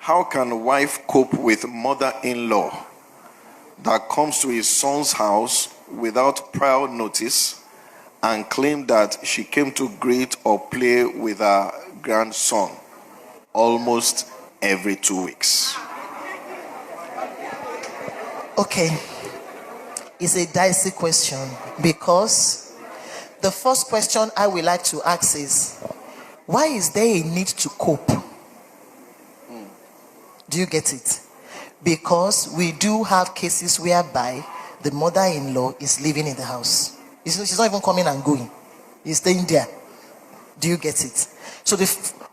How can a wife cope with mother-in-law that comes to his son's house without prior notice and claim that she came to greet or play with her grandson almost every 2 weeks? Okay. It's a dicey question, because the first question I would like to ask is, why is there a need to cope? Do you get it? Because we do have cases whereby the mother-in-law is living in the house. She's not even coming and going. He's staying there. Do you get it? So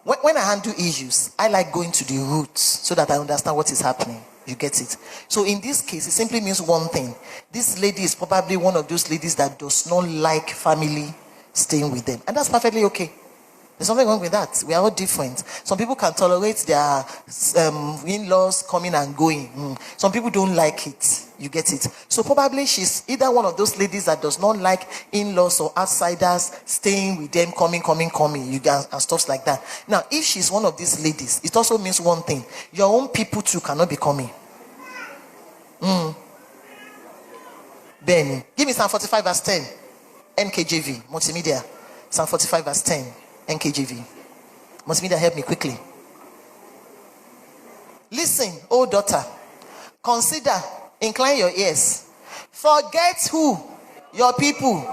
when I handle issues, I like going to the roots so that I understand what is happening. You get it? So in this case, it simply means one thing. This lady is probably one of those ladies that does not like family staying with them. And that's perfectly okay. There's nothing wrong with that. We are all different. Some people can tolerate their in-laws coming and going. Some people don't like it. You get it? So probably she's either one of those ladies that does not like in-laws or outsiders staying with them, coming, you get, and stuff like that. Now, if she's one of these ladies, it also means one thing. Your own people too cannot be coming. Benny, give me Psalm 45 verse 10. NKJV, multimedia. Psalm 45 verse 10. NKJV. Multimedia, help me quickly. Listen, oh daughter, consider, incline your ears. Forget who? Your people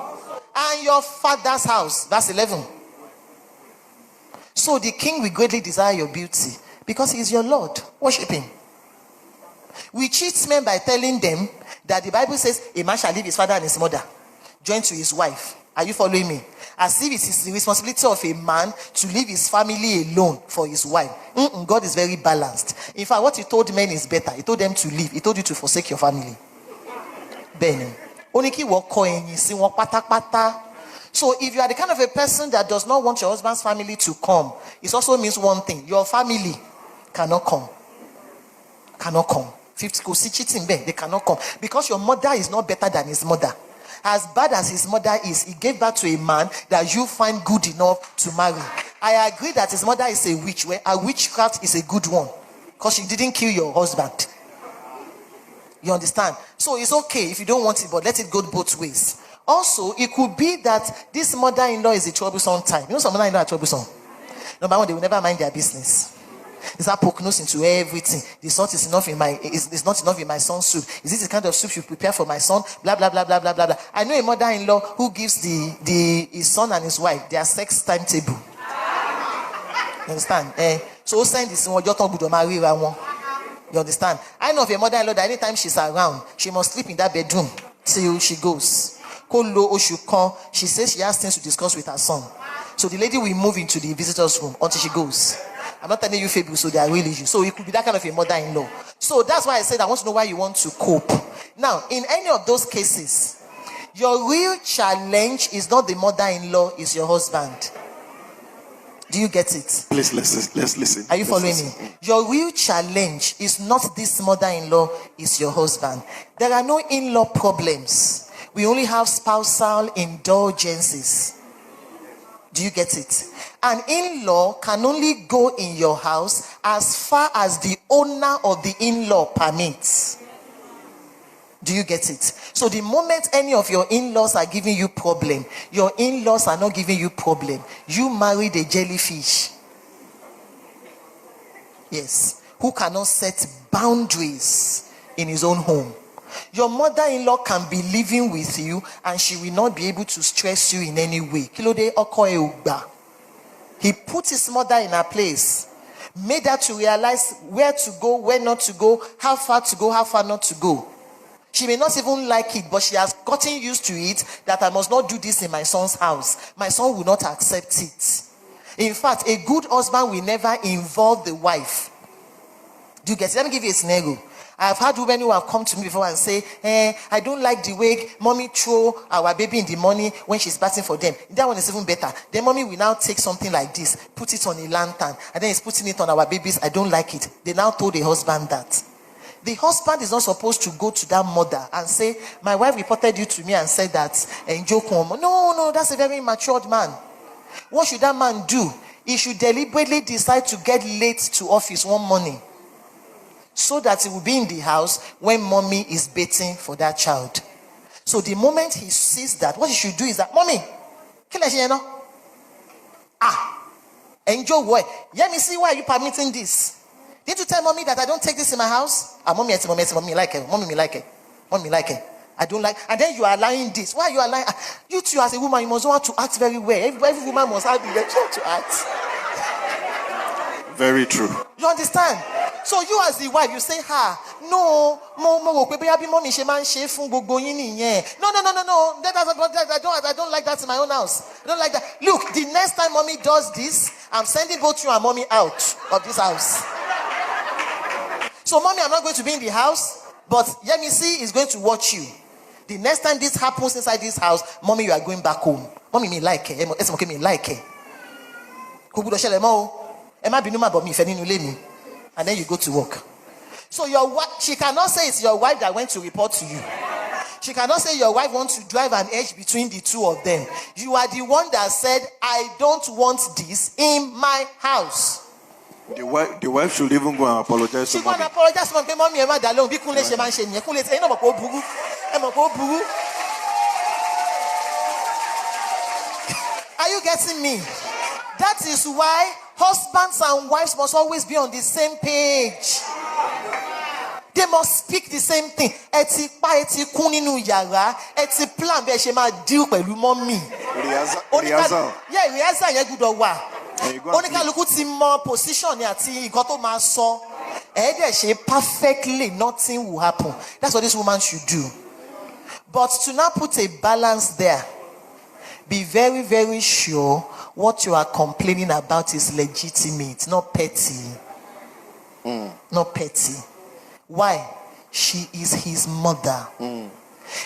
and your father's house. Verse 11. So the king will greatly desire your beauty because he is your Lord. Worship him. We cheat men by telling them that the Bible says a man shall leave his father and his mother, join to his wife. Are you following me? As if it is the responsibility of a man to leave his family alone for his wife. God is very balanced. In fact, what he told men is better. He told them to leave. He told you to forsake your family. Benny. So if you are the kind of a person that does not want your husband's family to come, it also means one thing. Your family cannot come. Cannot come. 50 go see cheating, they cannot come. Because your mother is not better than his mother. As bad as his mother is, he gave birth to a man that you find good enough to marry. I agree that his mother is a witch, where a witchcraft is a good one, because she didn't kill your husband. You understand? So it's okay if you don't want it, but let it go both ways. Also, it could be that this mother-in-law is a troublesome type. You know some mother-in-law are troublesome. Number one, they will never mind their business. Is that poke nose into everything? The salt is enough in my is not enough in my son's soup. Is this the kind of soup you prepare for my son? Blah blah blah blah blah blah blah. I know a mother-in-law who gives his son and his wife their sex timetable. You understand? So send this one. You understand? I know of a mother-in-law that anytime she's around, she must sleep in that bedroom till she goes. She says she has things to discuss with her son. So the lady will move into the visitor's room until she goes. I'm not telling you Fable, so they are real issues. So it could be that kind of a mother-in-law. So that's why I said I want to know why you want to cope. Now, in any of those cases, your real challenge is not the mother-in-law, it's your husband. Do you get it? Please, let's listen. Are you following me? Your real challenge is not this mother-in-law, it's your husband. There are no in-law problems. We only have spousal indulgences. Do you get it? An in-law can only go in your house as far as the owner of the in-law permits. Do you get it? So the moment any of your in-laws are giving you problem, your in-laws are not giving you problem. You married a jellyfish. Yes. Who cannot set boundaries in his own home. Your mother-in-law can be living with you and she will not be able to stress you in any way. He put his mother in her place, made her to realize where to go, where not to go, how far to go, how far not to go. She may not even like it, but she has gotten used to it that I must not do this in my son's house. My son will not accept it. In fact, a good husband will never involve the wife. Do you get it? Let me give you a scenario. I've had women who have come to me before and say, I don't like the way mommy throw our baby in the morning when she's bathing for them. That one is even better. Then mommy will now take something like this, put it on a lantern, and then he's putting it on our babies. I don't like it. They now told the husband that. The husband is not supposed to go to that mother and say, my wife reported you to me and said that, no, that's a very matured man. What should that man do? He should deliberately decide to get late to office one morning so that he will be in the house when mommy is bathing for that child. So the moment he sees that, what he should do is that, mommy, enjoy what? Let me see why are you permitting this. Did you tell mommy that I don't take this in my house? Mommy like it. Mommy like it. Mommy like it. I don't like. And then you are allowing this. Why are you allowing? You too, as a woman, you must want to act very well. Every woman must have the right to act. Very true. You understand? So you as the wife, you say, no, mommy she man she fun gbogbo yin niyen. No. I don't like that in my own house. I don't like that. Look, the next time mommy does this, I'm sending both you and mommy out of this house. So mommy, I'm not going to be in the house, but Yemisi is going to watch you. The next time this happens inside this house, mommy, you are going back home. Mommy, me like it. Me like it. And then you go to work. So your wife, she cannot say it's your wife that went to report to you. She cannot say your wife wants to drive an edge between the two of them. You are the one that said, I don't want this in my house. The wife should even go and apologize to mommy. She go and apologize to mommy. Are you getting me? That is why husbands and wives must always be on the same page. They must speak the same thing. Eti plan be she ma deal pẹ̀lú mommy. Rehearsal. Yeah, rehearsal yẹn gbọ́dọ̀ wà. Oníkálukú ti mọ position ni àti nǹkan tó máa sọ. Dẹ̀ ṣe perfectly, nothing will happen. That's what this woman should do. But to now put a balance there, be very, very sure what you are complaining about is legitimate, not petty. Not petty. Why? She is his mother.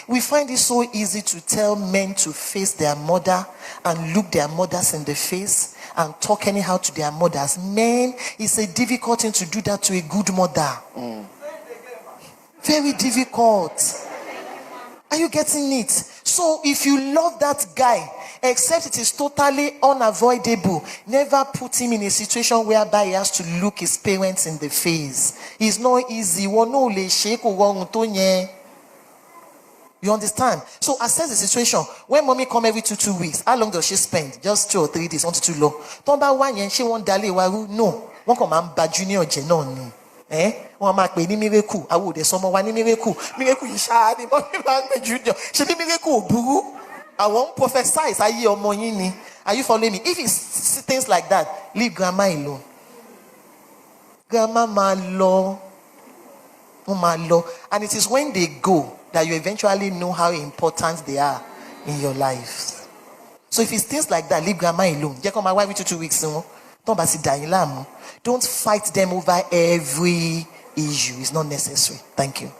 We find it so easy to tell men to face their mother and look their mothers in the face and talk anyhow to their mothers. Men, it's a difficult thing to do that to a good mother. Very difficult. Are you getting it? So if you love that guy, except it is totally unavoidable, never put him in a situation whereby he has to look his parents in the face. It's not easy. You understand? So assess the situation. When mommy come every 2 weeks, how long does she spend? Just 2 or 3 days, 1 to 2 low. Tomba one yen she won't dally waru. No. One come and bad junior genon. One mark be ni miracle. I would someone one miracle. Miracle is shady, but junior. She be miracle, boo. I won't prophesize. Are you following me? If it's things like that, leave grandma alone. Grandma my law. And it is when they go that you eventually know how important they are in your life. So if it's things like that, leave grandma alone. My wife with 2 weeks. Don't fight them over every issue. It's not necessary. Thank you.